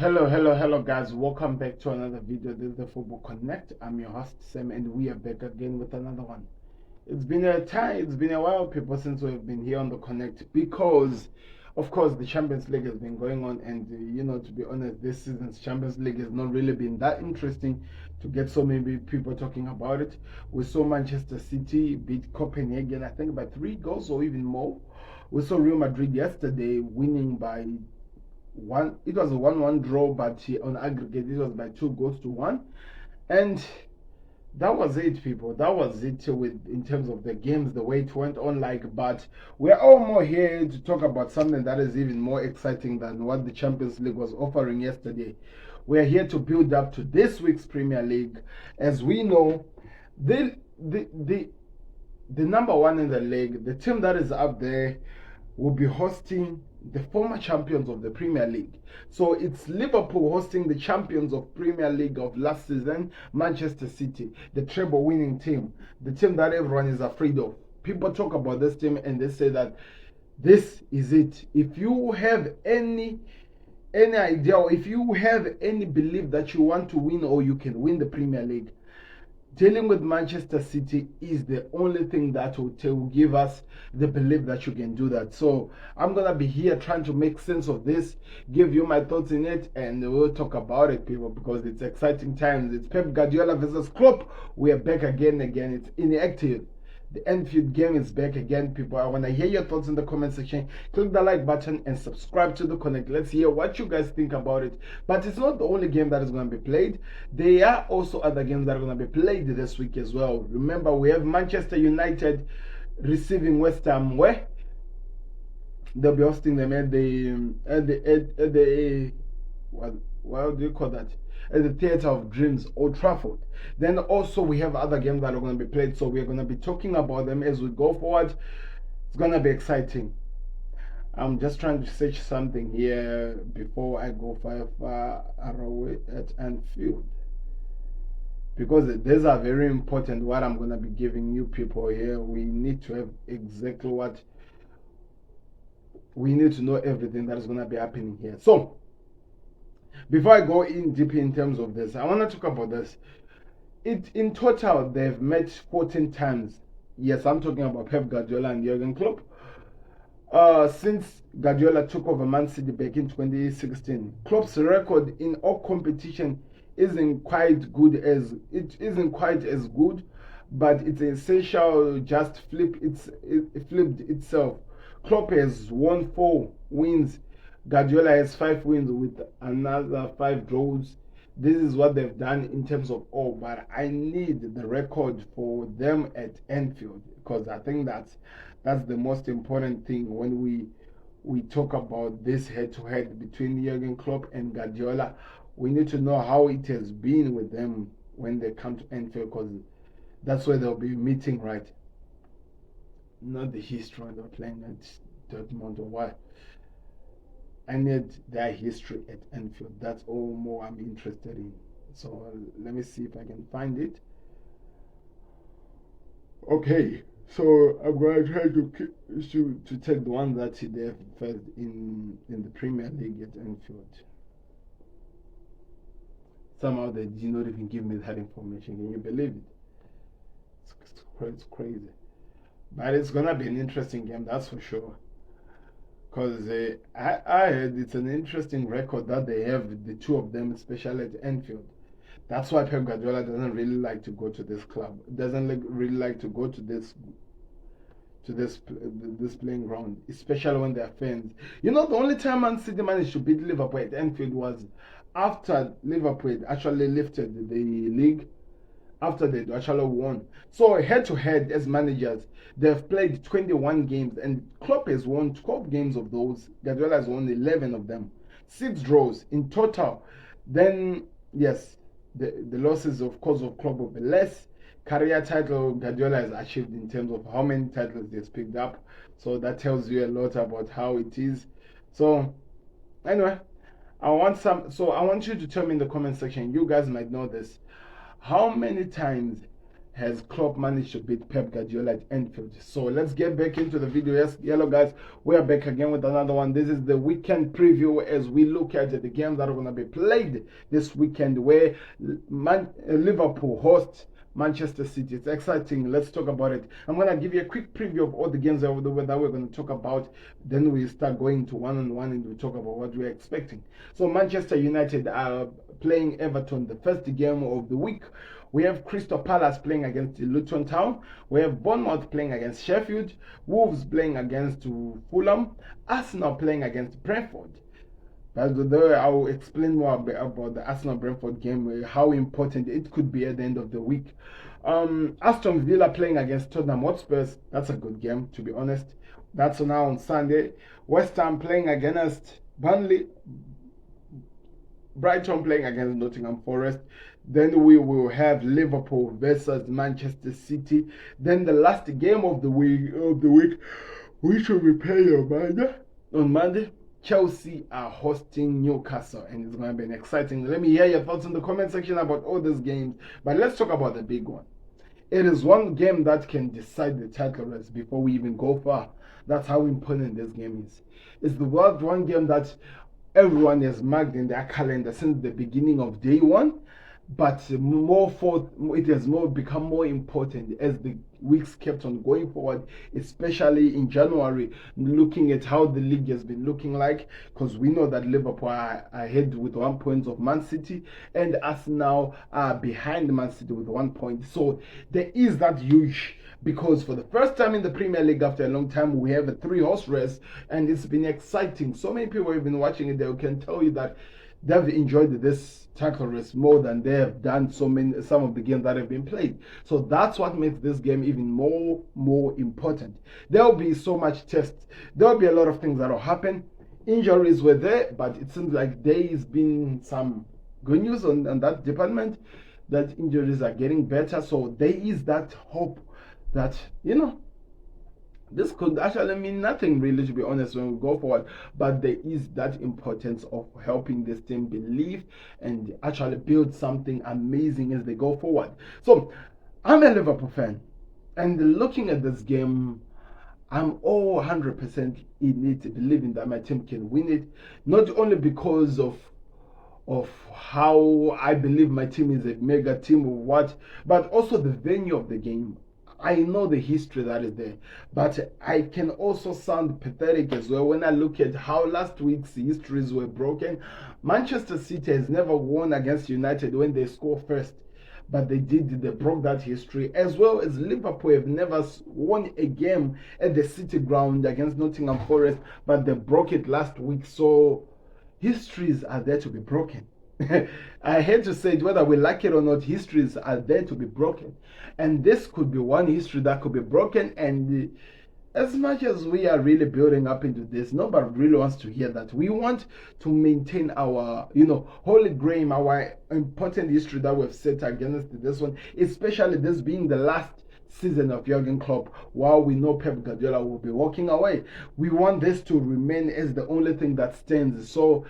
Hello, guys. Welcome back to another video. This is the Football Connect. I'm your host, Sam, and we are back again with another one. It's been a while, people, since we've been here on the Connect because, of course, the Champions League has been going on, and to be honest, this season's Champions League has not really been that interesting to get so many people talking about it. We saw Manchester City beat Copenhagen, I think, by 3 goals or even more. We saw Real Madrid yesterday winning by one. It was a 1-1 draw, but on aggregate it was by 2 goals to 1, and that was it, people. That was it with in terms of the games, the way it went on. But we're all more here to talk about something that is even more exciting than what the Champions League was offering yesterday. We're here to build up to this week's Premier League. As we know, the number one in the league, the team that is up there, will be hosting the former champions of the Premier League. So it's Liverpool hosting the champions of Premier League of last season, Manchester City, the treble winning team, the team that everyone is afraid of. People talk about this team and they say that this is it. If you have any idea, or if you have any belief that you want to win or you can win the Premier League, dealing with Manchester City is the only thing that will give us the belief that you can do that. So I'm going to be here trying to make sense of this, give you my thoughts in it, and we'll talk about it, people, because it's exciting times. It's Pep Guardiola versus Klopp. We are back again. It's inactive. The Anfield game is back again, people. I want to hear your thoughts in the comment section. Click the like button and subscribe to the Connect. Let's hear what you guys think about it. But it's not the only game that is going to be played. There are also other games that are going to be played this week as well. Remember, we have Manchester United receiving West Ham, where they'll be hosting them at the what do you call that? At the Theatre of Dreams, Old Trafford. Then also we have other games that are going to be played, so we're going to be talking about them as we go forward. It's going to be exciting. I'm just trying to search something here before I go far away at Anfield, because these are very important. What I'm going to be giving you people here, we need to have exactly what we need to know, everything that is going to be happening here. So before I go in deep in terms of this, I want to talk about this. In total, they've met 14 times. Yes, I'm talking about Pep Guardiola and Jurgen Klopp. Since Guardiola took over Man City back in 2016, Klopp's record in all competition isn't quite as good, but it's essential. Just it flipped itself. Klopp has won 4 wins. Guardiola has 5 wins with another 5 draws. This is what they've done in terms of all, but I need the record for them at Anfield, because I think that's the most important thing when we talk about this head-to-head between Jurgen Klopp and Guardiola. We need to know how it has been with them when they come to Anfield, because that's where they'll be meeting, right? Not the history when they're playing at Dortmund or what. I need their history at Anfield. That's all more I'm interested in. So let me see if I can find it. Okay, so I'm going to try to take the one that they have first in the Premier League at Anfield. Somehow they did not even give me that information. Can you believe it? It's crazy. But it's gonna be an interesting game, that's for sure. Because I heard it's an interesting record that they have, the two of them, especially at Anfield. That's why Pep Guardiola doesn't really like to go to this club. Doesn't really like to go to this playing ground, especially when they're fans. The only time Man City managed to beat Liverpool at Anfield was after Liverpool actually lifted the league, after they actually won. So head to head as managers, they've played 21 games, and Klopp has won 12 games of those. Guardiola has won 11 of them. 6 draws in total. Then yes, the losses of course of Klopp will be less. Career title Guardiola has achieved in terms of how many titles he's picked up. So that tells you a lot about how it is. So anyway, I want you to tell me in the comment section. You guys might know this. How many times has Klopp managed to beat Pep Guardiola at Anfield? So let's get back into the video. Yes, hello guys, we are back again with another one. This is the weekend preview as we look at the games that are going to be played this weekend, where Liverpool hosts Manchester City. It's exciting. Let's talk about it. I'm going to give you a quick preview of all the games that we're going to talk about. Then we start going to one-on-one and we talk about what we're expecting. So Manchester United are playing Everton, the first game of the week. We have Crystal Palace playing against Luton Town. We have Bournemouth playing against Sheffield. Wolves playing against Fulham. Arsenal playing against Brentford. But I'll explain more about the Arsenal-Brentford game, how important it could be at the end of the week. Aston Villa playing against Tottenham Hotspurs. That's a good game, to be honest. That's now on Sunday. West Ham playing against Burnley. Brighton playing against Nottingham Forest. Then we will have Liverpool versus Manchester City. Then the last game of the week, which will be played on Monday. Chelsea are hosting Newcastle, and it's going to be an exciting. Let me hear your thoughts in the comment section about all these games. But let's talk about the big one. It is one game that can decide the title race before we even go far. That's how important this game is. It's the one game that everyone has marked in their calendar since the beginning of day one. But it has become more important as the weeks kept on going forward, especially in January, looking at how the league has been looking like, because we know that Liverpool are ahead with 1 point of Man City, and Arsenal are behind Man City with 1 point. So there is that huge, because for the first time in the Premier League after a long time, we have a 3-horse race, and it's been exciting. So many people have been watching it. They can tell you that they've enjoyed this tackle race more than they have done some of the games that have been played. So that's what makes this game even more important. There will be so much tests. There will be a lot of things that will happen. Injuries were there, but it seems like there has been some good news on that department, that injuries are getting better. So there is that hope that, this could actually mean nothing, really, to be honest, when we go forward. But there is that importance of helping this team believe and actually build something amazing as they go forward. So I'm a Liverpool fan, and looking at this game, I'm all 100% in it, believing that my team can win it. Not only because of how I believe my team is a mega team or what, but also the venue of the game. I know the history that is there, but I can also sound pathetic as well when I look at how last week's histories were broken. Manchester City has never won against United when they score first, but they broke that history, as well as Liverpool have never won a game at the City ground against Nottingham Forest, but they broke it last week. So histories are there to be broken. I hate to say it, whether we like it or not, histories are there to be broken. And this could be one history that could be broken. And as much as we are really building up into this, nobody really wants to hear that. We want to maintain our, holy grail, our important history that we've set against this one, especially this being the last season of Jurgen Klopp, while we know Pep Guardiola will be walking away. We want this to remain as the only thing that stands. So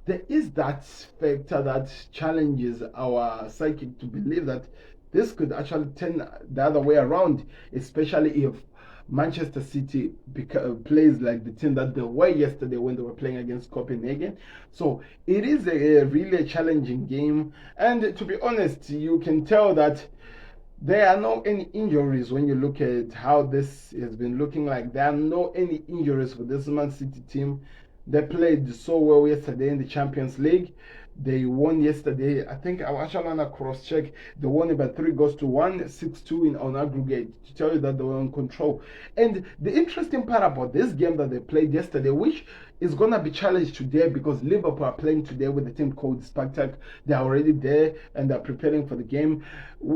there is that factor that challenges our psychic to believe that this could actually turn the other way around, especially if Manchester City plays like the team that they were yesterday when they were playing against Copenhagen. So it is a really challenging game, and to be honest, you can tell that there are no any injuries when you look at how this has been looking like. There are no any injuries for this Man City team. They played so well yesterday in the Champions League. They won yesterday. I think I actually want to cross-check. They won it by 3-1, 6-2 on aggregate, to tell you that they were in control. And the interesting part about this game that they played yesterday, which is going to be challenged today, because Liverpool are playing today with a team called Spartak. They are already there and they're preparing for the game.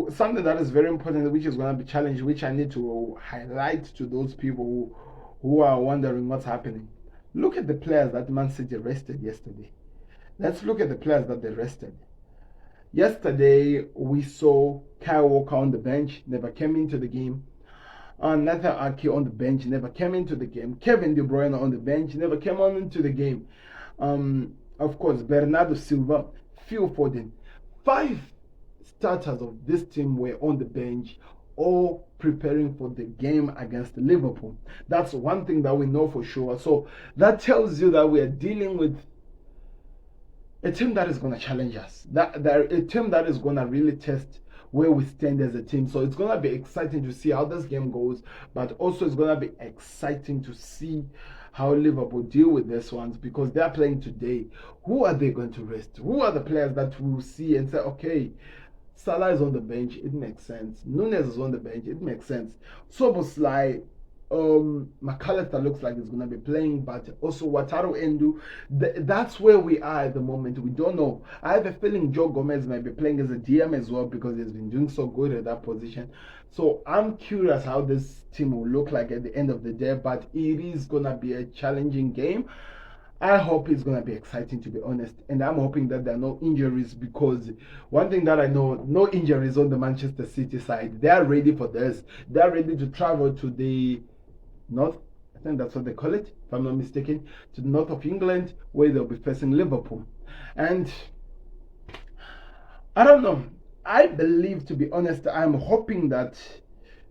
Something that is very important, which is going to be challenged, which I need to highlight to those people who are wondering what's happening. Look at the players that Man City rested yesterday. Let's look at the players that they rested. Yesterday, we saw Kyle Walker on the bench, never came into the game. Nathan Ake on the bench, never came into the game. Kevin De Bruyne on the bench, never came on into the game. Of course, Bernardo Silva, Phil Foden. 5 starters of this team were on the bench. all preparing for the game against Liverpool. That's one thing that we know for sure. So that tells you that we are dealing with a team that is going to challenge us, a team that is going to really test where we stand as a team. So it's going to be exciting to see how this game goes, but also it's going to be exciting to see how Liverpool deal with this ones, because they're playing today. Who are they going to rest? Who are the players that we'll see and say, okay, Salah is on the bench, it makes sense. Nunes is on the bench, it makes sense. Soboslai, McAllister looks like he's going to be playing, but also Wataru Endu. That's where we are at the moment. We don't know. I have a feeling Joe Gomez might be playing as a DM as well, because he's been doing so good at that position. So I'm curious how this team will look like at the end of the day, but it is going to be a challenging game. I hope it's going to be exciting, to be honest. And I'm hoping that there are no injuries, because one thing that I know, no injuries on the Manchester City side. They are ready for this. They are ready to travel to the north, I think that's what they call it, if I'm not mistaken, to the north of England, where they'll be facing Liverpool. And I don't know. I believe, to be honest, I'm hoping that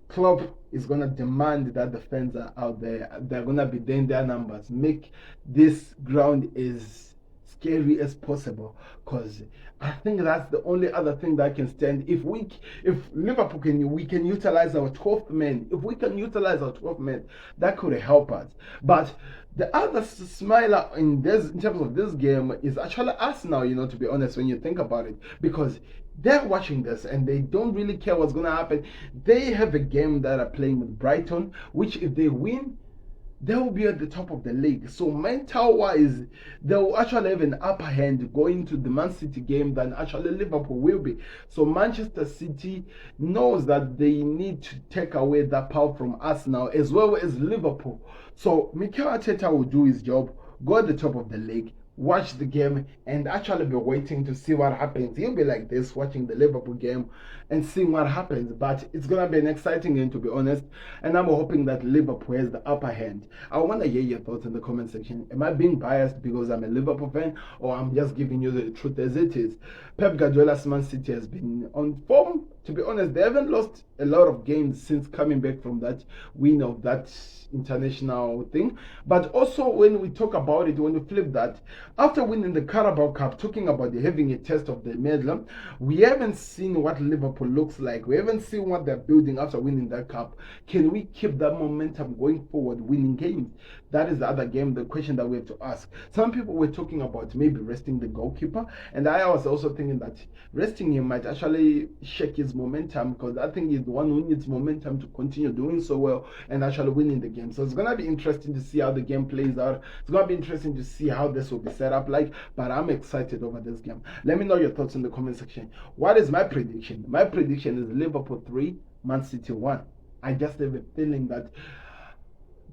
Klopp is going to demand that the fans are out there. They're going to be there in their numbers. Make this ground as scary as possible, because I think that's the only other thing that can stand. If Liverpool we can utilize our 12th man. If we can utilize our 12th man, that could help us. But the other smiler in terms of this game is actually Arsenal, to be honest, when you think about it, because they're watching this and they don't really care what's going to happen. They have a game that are playing with Brighton, which if they win, they will be at the top of the league. So mental-wise, they will actually have an upper hand going to the Man City game than actually Liverpool will be. So Manchester City knows that they need to take away that power from us now, as well as Liverpool. So Mikel Arteta will do his job, go at the top of the league, watch the game, and actually be waiting to see what happens. He'll be like this, watching the Liverpool game and seeing what happens. But it's going to be an exciting game, to be honest, and I'm hoping that Liverpool has the upper hand. I want to hear your thoughts in the comment section. Am I being biased because I'm a Liverpool fan, or I'm just giving you the truth as it is? Pep Guardiola's Man City has been on form. To be honest, they haven't lost a lot of games since coming back from that win of that international thing. But also, when we talk about it, when we flip that, after winning the Carabao Cup, talking about having a test of the medal, we haven't seen what Liverpool looks like. We haven't seen what they're building after winning that cup. Can we keep that momentum going forward, winning games? That is the other game, the question that we have to ask. Some people were talking about maybe resting the goalkeeper, and I was also thinking that resting him might actually shake his momentum, because I think he's the one who needs momentum to continue doing so well and actually winning the game. So it's going to be interesting to see how the game plays out. It's going to be interesting to see how this will be set up like, but I'm excited over this game. Let me know your thoughts in the comment section. What is my prediction? My prediction is Liverpool 3, Man City 1. I just have a feeling that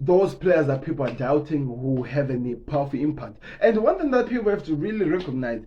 those players that people are doubting who have any powerful impact. And one thing that people have to really recognize,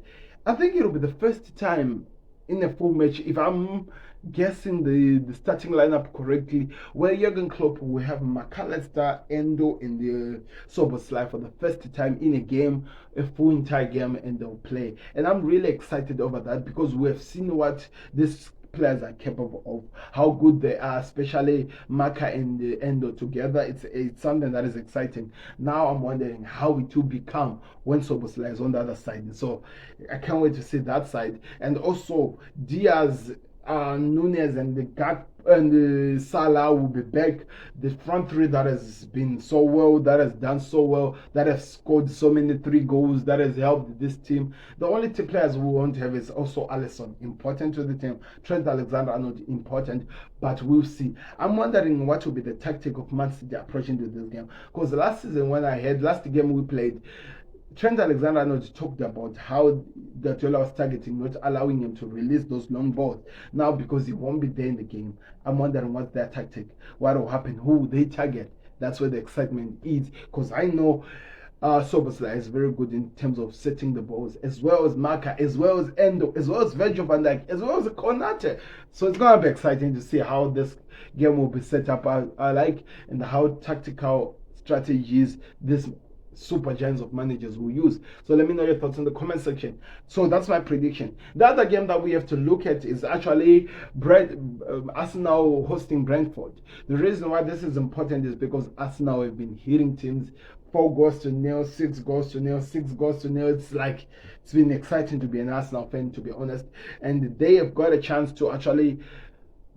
I think it will be the first time in a full match, if I'm guessing the starting lineup correctly, where Jurgen Klopp will have McAllister, Endo, and the Soboslai for the first time in a game, a full entire game, and they'll play. And I'm really excited over that, because we have seen what this players are capable of, how good they are, especially Maka and Endo together. It's something that is exciting. Now I'm wondering how it will become when Soboslai is on the other side. So I can't wait to see that side. And also Diaz, Nunes, and the Gak and the Salah will be back. The front three that has been so well, that has done so well, that has scored so many 3 goals, that has helped this team. The only 2 players we won't have is also Alisson, important to the team. Trent Alexander-Arnold, important, but we'll see. I'm wondering what will be the tactic of Man City approaching to this game, because last game we played, Trent Alexander-Arnold talked about how Guardiola was targeting, not allowing him to release those long balls. Now, because he won't be there in the game, I'm wondering what's their tactic, what will happen, who will they target. That's where the excitement is, because I know Soboslai is very good in terms of setting the balls, as well as Maka, as well as Endo, as well as Virgil van Dijk, as well as Konate. So it's going to be exciting to see how this game will be set up, I like, and how tactical strategies this super giants of managers will use. So let me know your thoughts in the comment section. So that's my prediction. The other game that we have to look at is actually Arsenal hosting Brentford. The reason why this is important is because Arsenal have been hitting teams 4-0, 6-0, 6-0. It's like, it's been exciting to be an Arsenal fan, to be honest. And they have got a chance to actually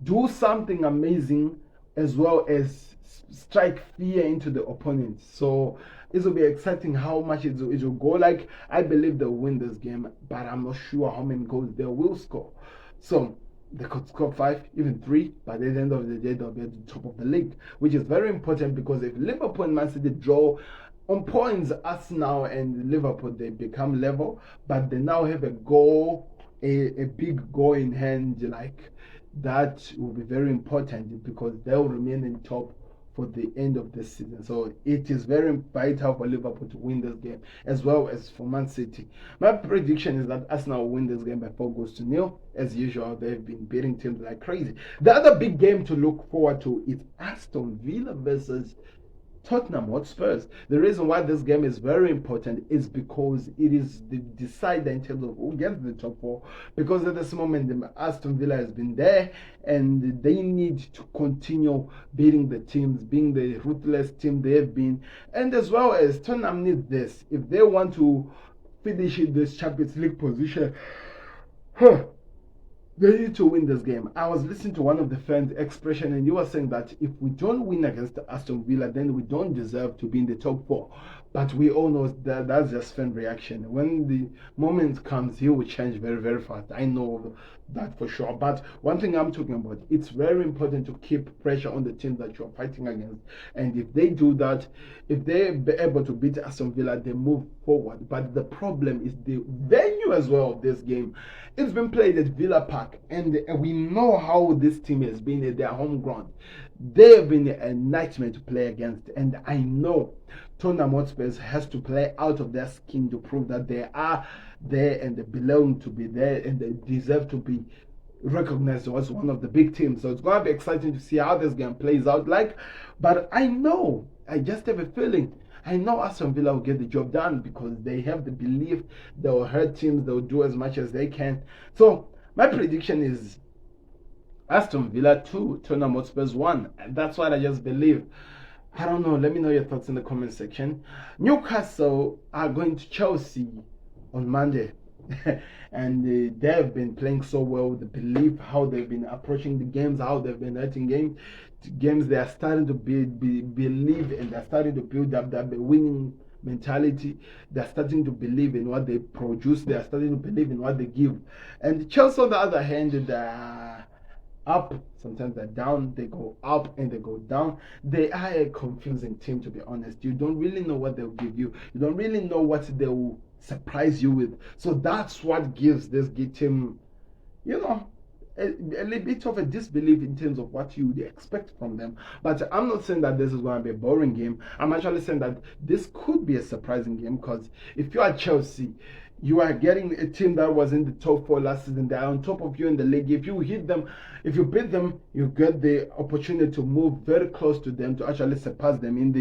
do something amazing, as well as strike fear into the opponents. So it will be exciting how much it will go. Like, I believe they'll win this game, but I'm not sure how many goals they will score. So they could score 5, even 3, but at the end of the day, they'll be at the top of the league, which is very important, because if Liverpool and Man City draw on points, Arsenal and Liverpool, they become level, but they now have a goal, a big goal in hand. Like, that will be very important, because they'll remain in top for the end of the season. So it is very vital for Liverpool to win this game, as well as for Man City. My prediction is that Arsenal will win this game by 4-0. As usual, they've been beating teams like crazy. The other big game to look forward to is Aston Villa versus Tottenham Hotspurs. The reason why this game is very important is because it is the decider in terms of who gets the top 4. Because at this moment, Aston Villa has been there, and they need to continue beating the teams, being the ruthless team they have been. And as well as Tottenham needs this if they want to finish in this Champions League position. They need to win this game. I was listening to one of the fans' expression, and you were saying that if we don't win against Aston Villa, then we don't deserve to be in the top 4. But we all know that that's just fan reaction. When the moment comes, he will change very, very fast. I know that for sure. But one thing I'm talking about, it's very important to keep pressure on the team that you're fighting against. And if they do that, if they're able to beat Aston Villa, they move forward. But the problem is the venue as well of this game. It's been played at Villa Park, and we know how this team has been at their home ground. They have been a nightmare to play against, and I know Tottenham Hotspur has to play out of their skin to prove that they are there and they belong to be there and they deserve to be recognized as one of the big teams. So it's going to be exciting to see how this game plays out like. But I just have a feeling, I know Aston Villa will get the job done, because they have the belief they will hurt teams, they will do as much as they can. So my prediction is Aston Villa 2, Tottenham Hotspurs 1. That's what I just believe. I don't know. Let me know your thoughts in the comment section. Newcastle are going to Chelsea on Monday. And they have been playing so well. The belief, how they've been approaching the games, how they've been hurting games, they are starting to believe, and they're starting to build up that winning mentality. They're starting to believe in what they produce. They're starting to believe in what they give. And Chelsea, on the other hand, they're up, sometimes they're down, they go up and they go down. They are a confusing team, to be honest. You don't really know what they'll give you. You don't really know what they will surprise you with. So that's what gives this team, a little bit of a disbelief in terms of what you would expect from them. But I'm not saying that this is going to be a boring game. I'm actually saying that this could be a surprising game, because if you are Chelsea, you are getting a team that was in the top 4 last season. They are on top of you in the league. If you hit them, if you beat them, you get the opportunity to move very close to them, to actually surpass them in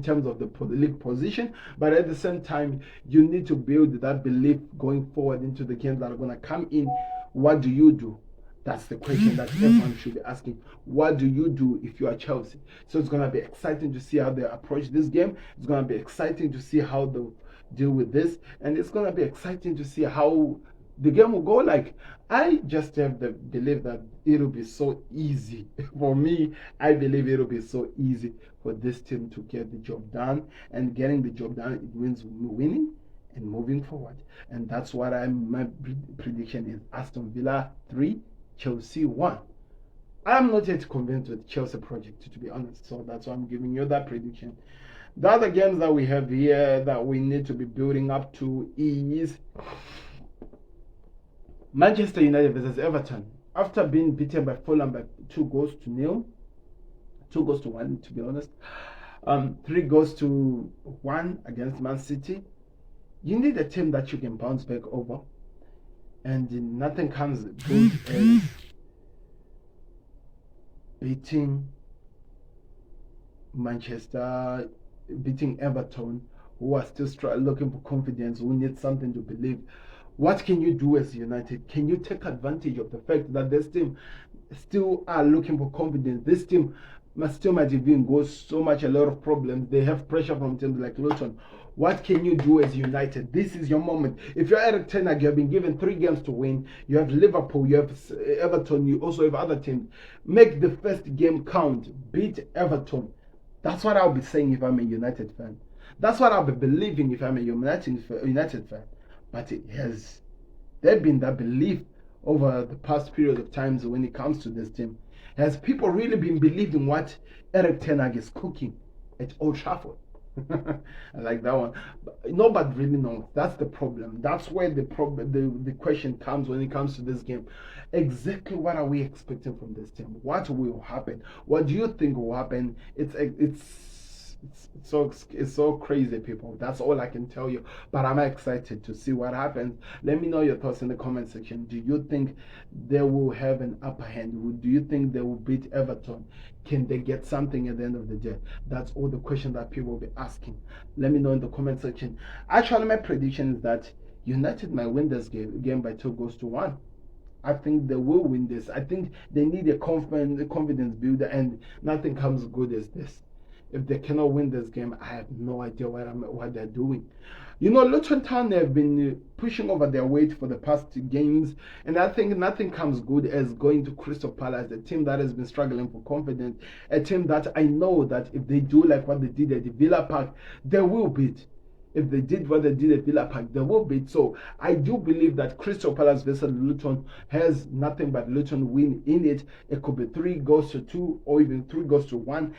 terms of the league position. But at the same time, you need to build that belief going forward into the games that are going to come in. What do you do? That's the question that everyone should be asking. What do you do if you are Chelsea? So it's going to be exciting to see how they approach this game. It's going to be exciting to see how they'll deal with this. And it's going to be exciting to see how the game will go. Like, I just have the belief that it'll be so easy. For me, I believe it'll be so easy for this team to get the job done. And getting the job done, it means winning and moving forward. And that's what my prediction is. Aston Villa 3, Chelsea 1. I'm not yet convinced with Chelsea project, to be honest. So that's why I'm giving you that prediction. The other games that we have here that we need to be building up to is Manchester United versus Everton. After being beaten by Fulham by 2-0, 2-1, to be honest, 3-1 against Man City. You need a team that you can bounce back over, and nothing comes good as beating Everton who are still looking for confidence, who need something to believe. What can you do as United? Can you take advantage of the fact that this team still are looking for confidence? This team still might even go so much a lot of problems. They have pressure from teams like Luton. What can you do as United? This is your moment. If you're Eric Ten Hag, you have been given 3 games to win. You have Liverpool, you have Everton, you also have other teams. Make the first game count. Beat Everton. That's what I'll be saying if I'm a United fan. That's what I'll be believing if I'm a United fan. But there been that belief over the past period of times when it comes to this team? Has people really been believing what Eric Ten Hag is cooking at Old Trafford? I like that one. Nobody really knows. That's the problem. That's where the question comes when it comes to this game. Exactly what are we expecting from this team? What will happen? What do you think will happen? It's so crazy, people. That's all I can tell you. But I'm excited to see what happens. Let me know your thoughts in the comment section. Do you think they will have an upper hand? Do you think they will beat Everton? Can they get something at the end of the day? That's all the questions that people will be asking. Let me know in the comment section. Actually, my prediction is that United might win this game by 2-1. I think they will win this. I think they need a confidence builder, and nothing comes good as this. If they cannot win this game, I have no idea what they're doing. You know, Luton Town have been pushing over their weight for the past games, and I think nothing comes good as going to Crystal Palace, a team that has been struggling for confidence, a team that I know that if they do like what they did at the Villa Park, they will beat. If they did what they did at Villa Park, they will beat. So I do believe that Crystal Palace versus Luton has nothing but Luton win in it. It could be 3-2 or even 3-1.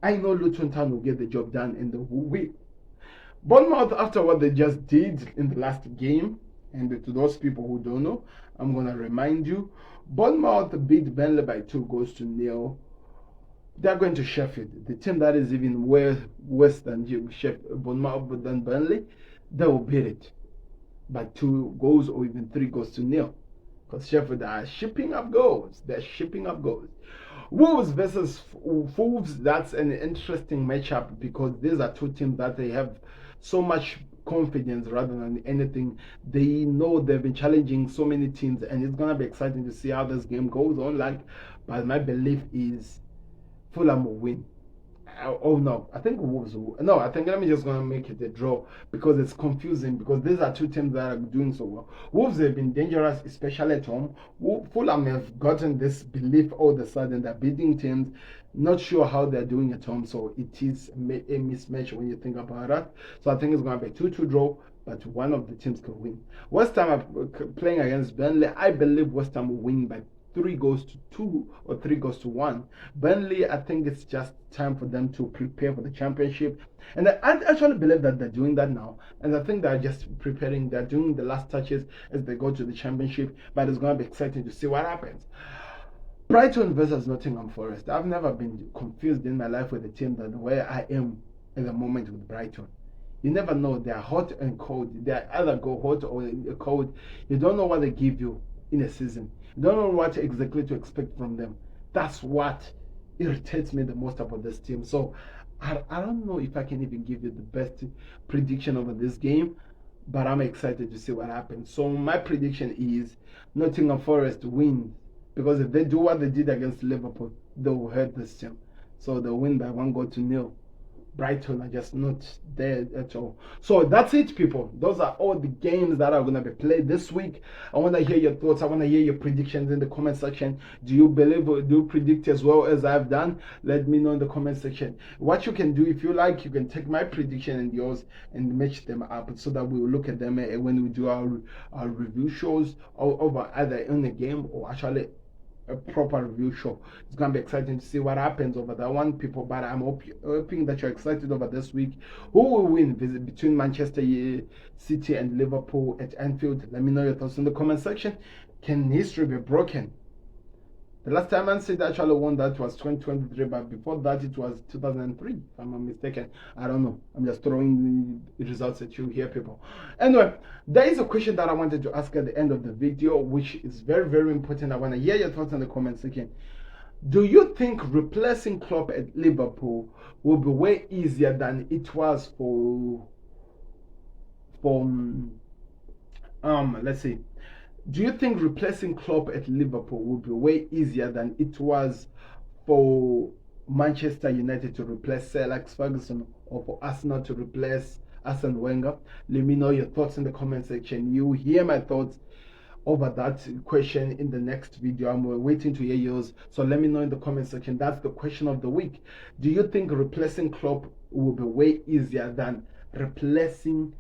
I know Luton Town will get the job done in the week. Bournemouth, after what they just did in the last game, and to those people who don't know, I'm going to remind you, Bournemouth beat Burnley by 2-0. They're going to Sheffield, the team that is even worse than Bournemouth than Burnley. They will beat it by 2 goals or even 3-0. Because Sheffield are shipping up goals. They're shipping up goals. Wolves versus Wolves, that's an interesting matchup because these are two teams that they have so much confidence rather than anything. They know they've been challenging so many teams, and it's going to be exciting to see how this game goes on. But my belief is Fulham will win. Oh no, I think Wolves will. No, I think I'm just going to make it a draw because it's confusing because these are two teams that are doing so well. Wolves have been dangerous, especially at home. Fulham have gotten this belief all of a sudden they're beating teams. Not sure how they're doing at home, so it is a mismatch when you think about that. So I think it's going to be a 2-2 draw, but one of the teams can win. West Ham are playing against Burnley. I believe West Ham will win by 3-2 or 3-1. Burnley, I think it's just time for them to prepare for the championship. And I actually believe that they're doing that now. And I think they're just preparing, they're doing the last touches as they go to the championship. But it's going to be exciting to see what happens. Brighton versus Nottingham Forest. I've never been confused in my life with a team that where I am at the moment with Brighton. You never know. They are hot and cold. They either go hot or cold. You don't know what they give you in a season. You don't know what exactly to expect from them. That's what irritates me the most about this team. So I don't know if I can even give you the best prediction over this game, but I'm excited to see what happens. So my prediction is Nottingham Forest wins, because if they do what they did against Liverpool, they will hurt this team. So they'll win by 1-0. Brighton are just not there at all. So that's it, people. Those are all the games that are going to be played this week. I want to hear your thoughts. I want to hear your predictions in the comment section. Do you believe or do you predict as well as I've done? Let me know in the comment section. What you can do, if you like, you can take my prediction and yours and match them up so that we will look at them when we do our review shows over either in the game or actually a proper review show. It's gonna be exciting to see what happens over that one, people. But I'm hoping that you're excited over this week. Who will win between Manchester City and Liverpool at Anfield? Let me know your thoughts in the comment section. Can history be broken? The last time Man City actually won that was 2023, but before that it was 2003, if I'm not mistaken. I don't know. I'm just throwing the results at you here, people. Anyway, there is a question that I wanted to ask at the end of the video, which is very, very important. I want to hear your thoughts in the comment section. Do you think replacing Klopp at Liverpool will be way easier than it was for for let's see. Do you think replacing Klopp at Liverpool will be way easier than it was for Manchester United to replace Sir Alex Ferguson, or for Arsenal to replace Arsene Wenger? Let me know your thoughts in the comment section. You hear my thoughts over that question in the next video. I'm waiting to hear yours, so let me know in the comment section. That's the question of the week. Do you think replacing Klopp will be way easier than replacing,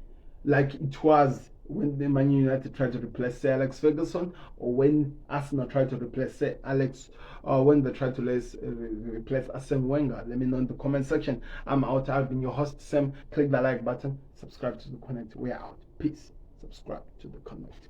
like it was when the Man United tried to replace Sir Alex Ferguson, or when Arsenal tried to replace Sir Alex, or when they tried to replace Arsene Wenger? Let me know in the comment section. I'm out. I've been your host, Sam. Click the like button, subscribe to the Connect. We're out. Peace. Subscribe to the Connect.